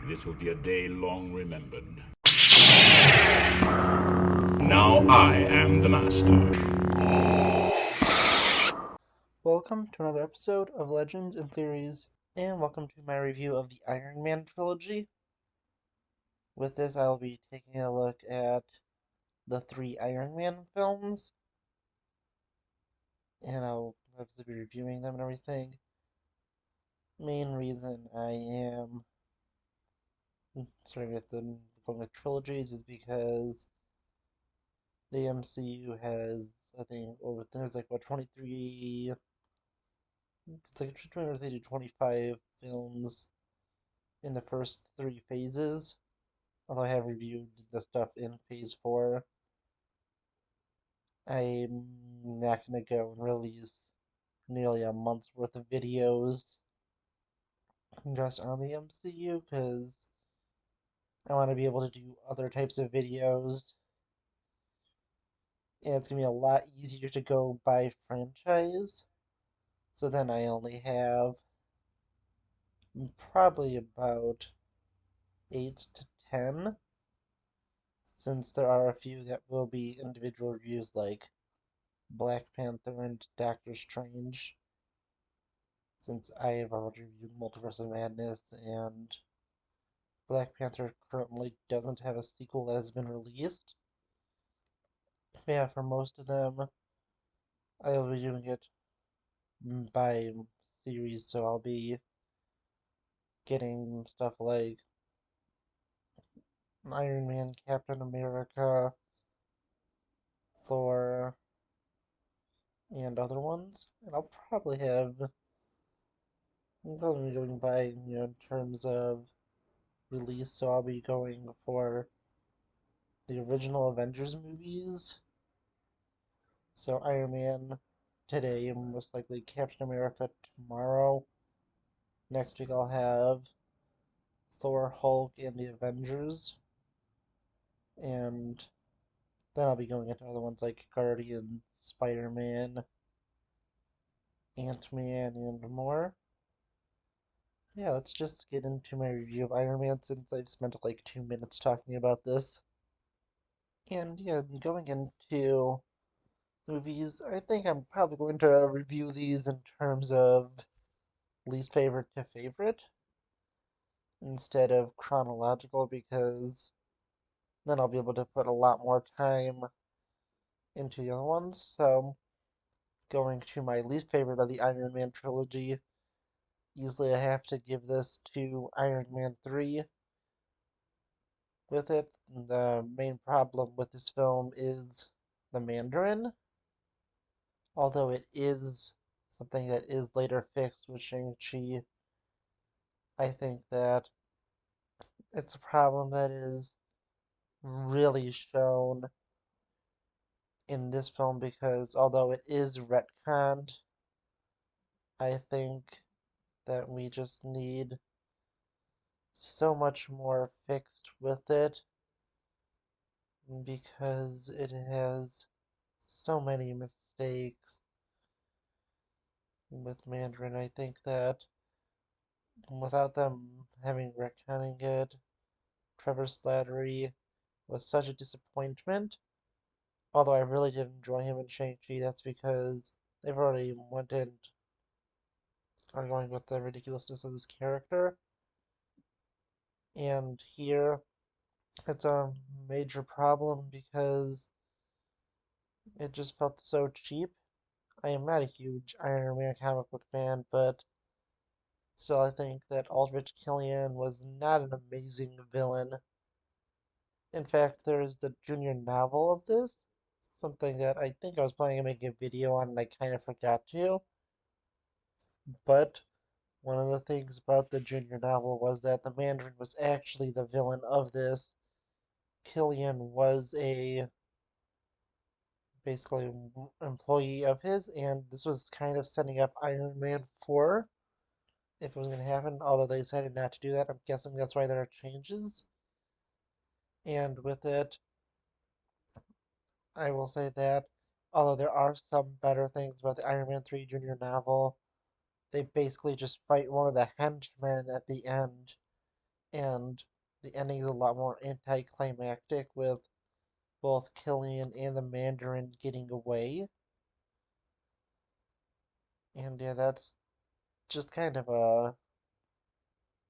This will be a day long remembered. Now I am the master. Welcome to another episode of Legends and Theories, and welcome to my review of the Iron Man Trilogy. With this, I'll be taking a look at the 3 Iron Man films, and I'll obviously be reviewing them and everything. Main reason I am starting with them going with trilogies is because the MCU has, I think, there's like, 23, it's like 23 to 25 films in the first 3 phases. Although I have reviewed the stuff in Phase 4, I'm not going to go and release nearly a month's worth of videos just on the MCU because I want to be able to do other types of videos. And it's going to be a lot easier to go by franchise. So then I only have probably about 8 to 10, since there are a few that will be individual reviews like Black Panther and Doctor Strange, since I have already reviewed Multiverse of Madness, and Black Panther currently doesn't have a sequel that has been released. Yeah, for most of them, I'll be doing it by series, so I'll be getting stuff like Iron Man, Captain America, Thor, and other ones. And I'll probably I'm probably going by, in terms of release, so I'll be going for the original Avengers movies. So Iron Man today, and most likely Captain America tomorrow. Next week I'll have Thor, Hulk, and the Avengers. And then I'll be going into other ones like Guardians, Spider-Man, Ant-Man, and more. Yeah, let's just get into my review of Iron Man since I've spent like 2 minutes talking about this. And yeah, going into movies, I think I'm probably going to review these in terms of least favorite to favorite instead of chronological, because then I'll be able to put a lot more time into the other ones. So, going to my least favorite of the Iron Man trilogy, easily I have to give this to Iron Man 3. With it, the main problem with this film is the Mandarin, although it is something that is later fixed with Shang-Chi. I think that it's a problem that is really shown in this film because although it is retconned, I think that we just need so much more fixed with it because it has so many mistakes with Mandarin. I think that without them having retconning it, Trevor Slattery was such a disappointment. Although I really did enjoy him in Shang-Chi, that's because they've already went in are going with the ridiculousness of this character. And here, it's a major problem because it just felt so cheap. I am not a huge Iron Man comic book fan, but still I think that Aldrich Killian was not an amazing villain. In fact, there is the junior novel of this, something that I think I was planning on making a video on and I kind of forgot to. But one of the things about the junior novel was that the Mandarin was actually the villain of this. Killian was a basically employee of his, and this was kind of setting up Iron Man 4 if it was going to happen, although they decided not to do that. I'm guessing that's why there are changes. And with it, I will say that although there are some better things about the Iron Man 3 Junior novel, they basically just fight one of the henchmen at the end, and the ending is a lot more anticlimactic with both Killian and the Mandarin getting away. And yeah, that's just kind of a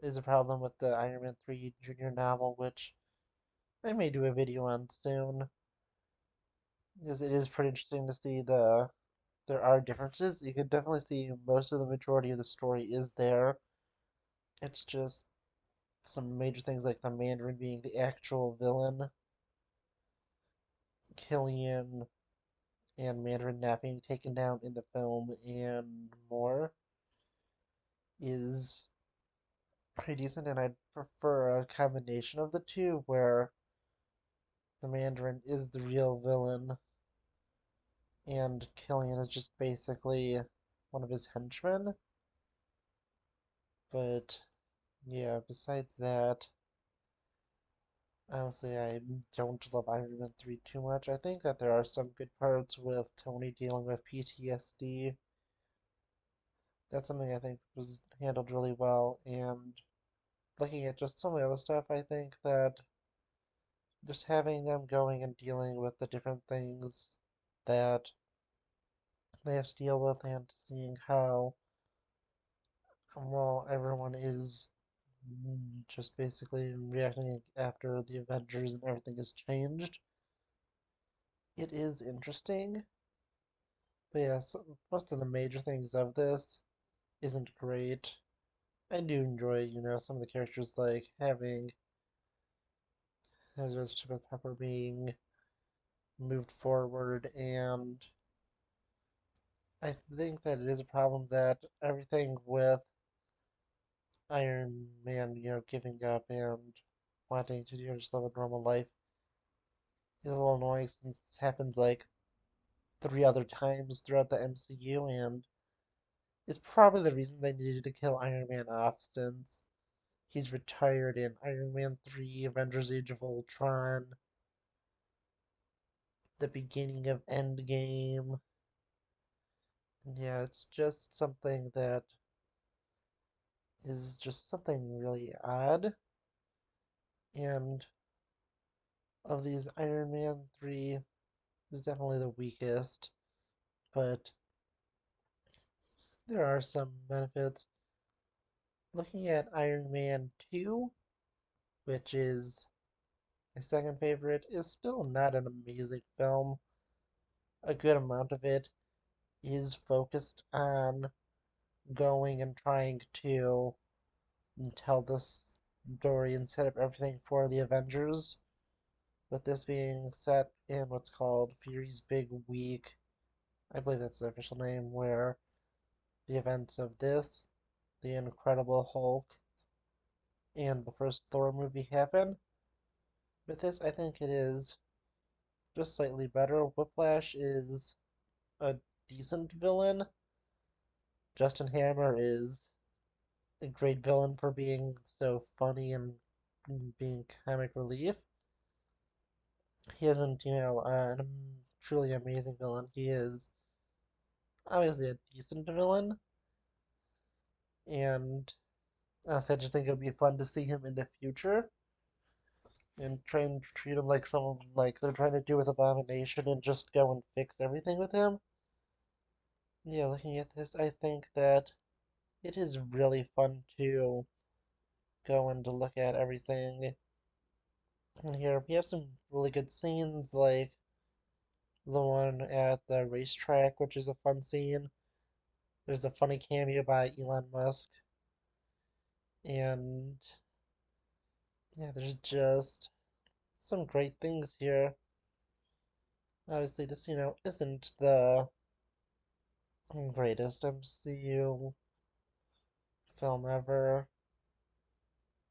is a problem with the Iron Man 3 Junior novel, which I may do a video on soon, because it is pretty interesting to see there are differences. You can definitely see most of the majority of the story is there. It's just some major things like the Mandarin being the actual villain, Killian and Mandarin not being taken down in the film, and more is pretty decent. And I'd prefer a combination of the two where the Mandarin is the real villain and Killian is just basically one of his henchmen. But yeah, besides that, honestly, I don't love Iron Man 3 too much. I think that there are some good parts with Tony dealing with PTSD. That's something I think was handled really well. And looking at just some of the other stuff, I think that just having them going and dealing with the different things that they have to deal with and seeing how well everyone is just basically reacting after the Avengers and everything has changed. It is interesting, but yeah, most of the major things of this isn't great. I do enjoy, some of the characters like having his relationship with Pepper being moved forward, and I think that it is a problem that everything with Iron Man, giving up and wanting to, just live a normal life is a little annoying since this happens like three other times throughout the MCU, and is probably the reason they needed to kill Iron Man off since he's retired in Iron Man 3, Avengers Age of Ultron, the beginning of Endgame. And yeah, it's just something that is just something really odd. And of these, Iron Man 3 is definitely the weakest, but there are some benefits. Looking at Iron Man 2, which is my second favorite, is still not an amazing film. A good amount of it is focused on going and trying to tell this story and set up everything for the Avengers, with this being set in what's called Fury's Big Week. I believe that's the official name, where the events of this, the Incredible Hulk, and the first Thor movie happen. With this, I think it is just slightly better. Whiplash is a decent villain. Justin Hammer is a great villain for being so funny and being comic relief. He isn't, a truly amazing villain. He is obviously a decent villain, and I just think it would be fun to see him in the future and try and treat him like someone like they're trying to do with Abomination and just go and fix everything with him. Yeah, looking at this, I think that it is really fun to go and to look at everything. And here we have some really good scenes, like the one at the racetrack, which is a fun scene. There's a funny cameo by Elon Musk, and yeah, there's just some great things here. Obviously, this, isn't the greatest MCU film ever.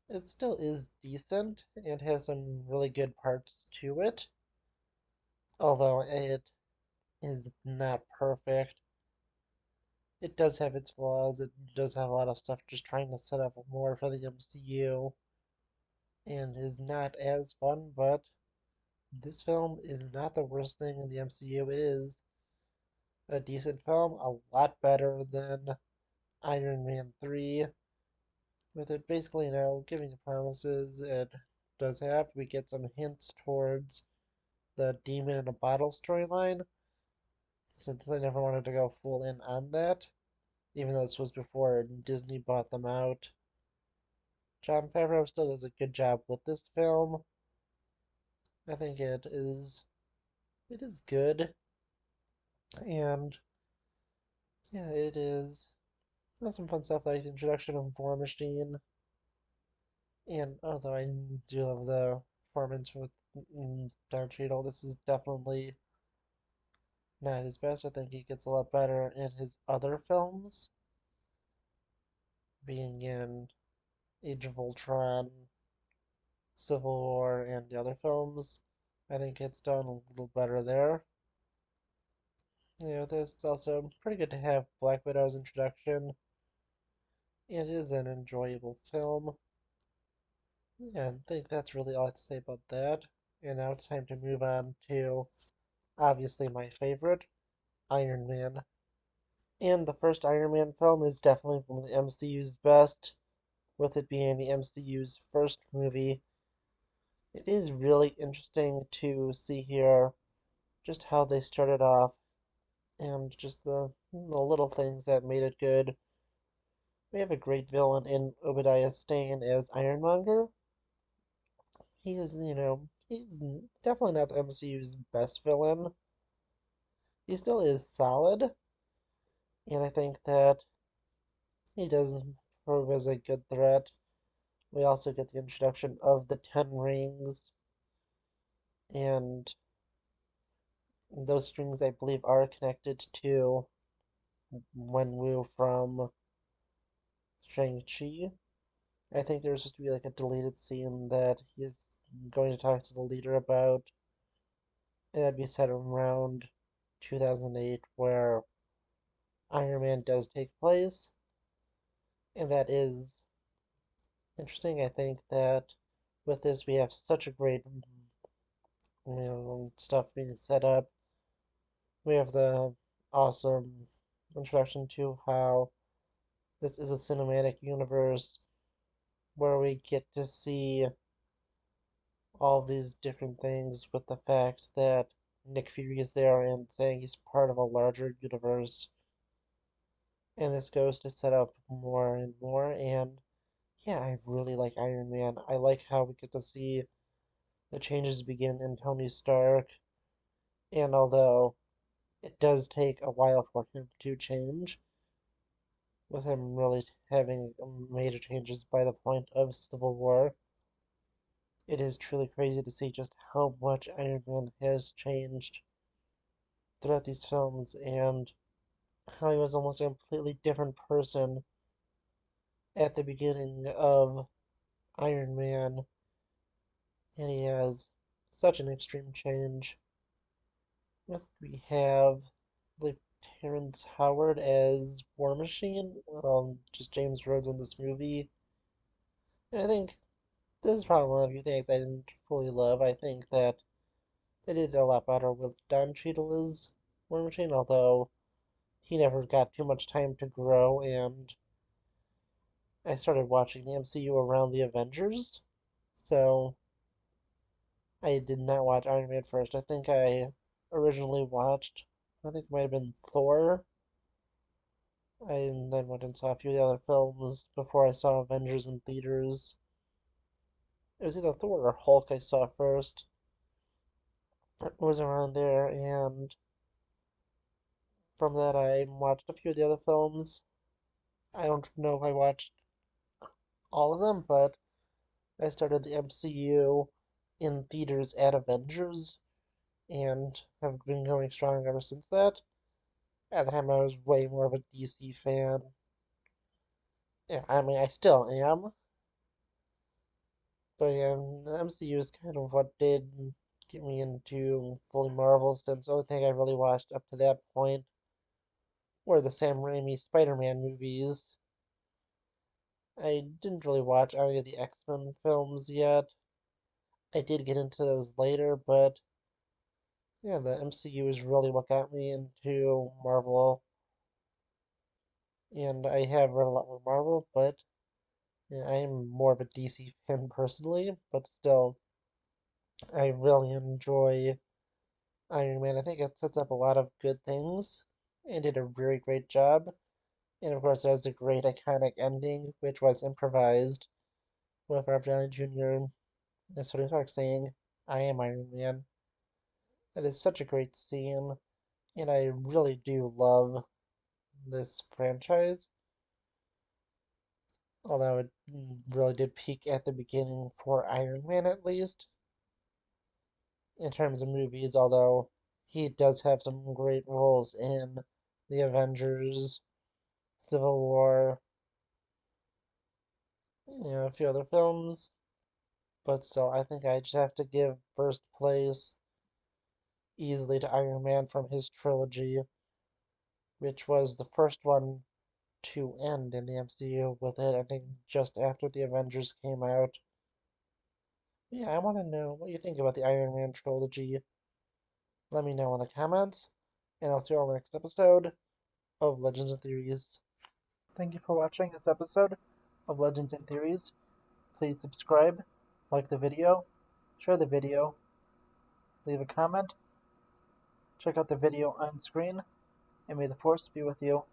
It still is decent and has some really good parts to it, although it is not perfect. It does have its flaws. It does have a lot of stuff just trying to set up more for the MCU and is not as fun, but this film is not the worst thing in the MCU. It is a decent film, a lot better than Iron Man 3, with it basically giving promises it does have. We get some hints towards the demon in a bottle storyline, since they never wanted to go full in on that, even though this was before Disney bought them out. Jon Favreau still does a good job with this film. I think it is good, and yeah, it is. There's some fun stuff like the introduction of War Machine, and although I do love the performance with Don Cheadle, this is definitely not his best. I think he gets a lot better in his other films, being in Age of Ultron, Civil War, and the other films. I think it's done a little better there. It's also pretty good to have Black Widow's introduction. It is an enjoyable film. Yeah, I think that's really all I have to say about that. And now it's time to move on to obviously my favorite, Iron Man. And the first Iron Man film is definitely one of the MCU's best, with it being the MCU's first movie. It is really interesting to see here just how they started off and just the little things that made it good. We have a great villain in Obadiah Stane as Ironmonger. He is, he's definitely not the MCU's best villain. He still is solid, and I think that he does prove as a good threat. We also get the introduction of the Ten Rings, and those strings, I believe, are connected to Wenwu from Shang-Chi. I think there's supposed to be like a deleted scene that he's going to talk to the leader about, and that'd be set around 2008, where Iron Man does take place, and that is interesting. I think that with this we have such a great stuff being set up. We have the awesome introduction to how this is a cinematic universe where we get to see all these different things with the fact that Nick Fury is there and saying he's part of a larger universe. And this goes to set up more and more. And yeah, I really like Iron Man. I like how we get to see the changes begin in Tony Stark. And although it does take a while for him to change, with him really having major changes by the point of Civil War, it is truly crazy to see just how much Iron Man has changed throughout these films and how he was almost a completely different person at the beginning of Iron Man, and he has such an extreme change. We have, I believe, Terrence Howard as War Machine, just James Rhodes in this movie. And I think this is probably one of the few things I didn't fully love. I think that they did a lot better with Don Cheadle as War Machine, although he never got too much time to grow, and I started watching the MCU around the Avengers, so I did not watch Iron Man first. I think I originally watched, I think it might have been Thor. I then went and saw a few of the other films before I saw Avengers in theaters. It was either Thor or Hulk I saw first. It was around there, and from that I watched a few of the other films. I don't know if I watched all of them, but I started the MCU in theaters at Avengers and have been going strong ever since that. At the time, I was way more of a DC fan. Yeah, I mean, I still am, but yeah, the MCU is kind of what did get me into fully Marvel, since the only thing I really watched up to that point were the Sam Raimi Spider-Man movies. I didn't really watch any of the X-Men films yet. I did get into those later, but yeah, the MCU is really what got me into Marvel, and I have read a lot more Marvel, but Yeah, I'm more of a DC fan personally, but still, I really enjoy Iron Man. I think it sets up a lot of good things and did a very great job. And of course, it has a great iconic ending, which was improvised with Robert Downey Jr. and Tony Stark saying, "I am Iron Man." That is such a great scene, and I really do love this franchise. Although it really did peak at the beginning for Iron Man, at least in terms of movies. Although he does have some great roles in the Avengers, Civil War, a few other films. But still, I think I just have to give first place easily to Iron Man from his trilogy, which was the first one to end in the MCU with it ending just after the Avengers came out. Yeah, I want to know what you think about the Iron Man trilogy. Let me know in the comments, and I'll see you all in the next episode of Legends and Theories. Thank you for watching this episode of Legends and Theories. Please subscribe, like the video, share the video, leave a comment, check out the video on screen, and may the Force be with you.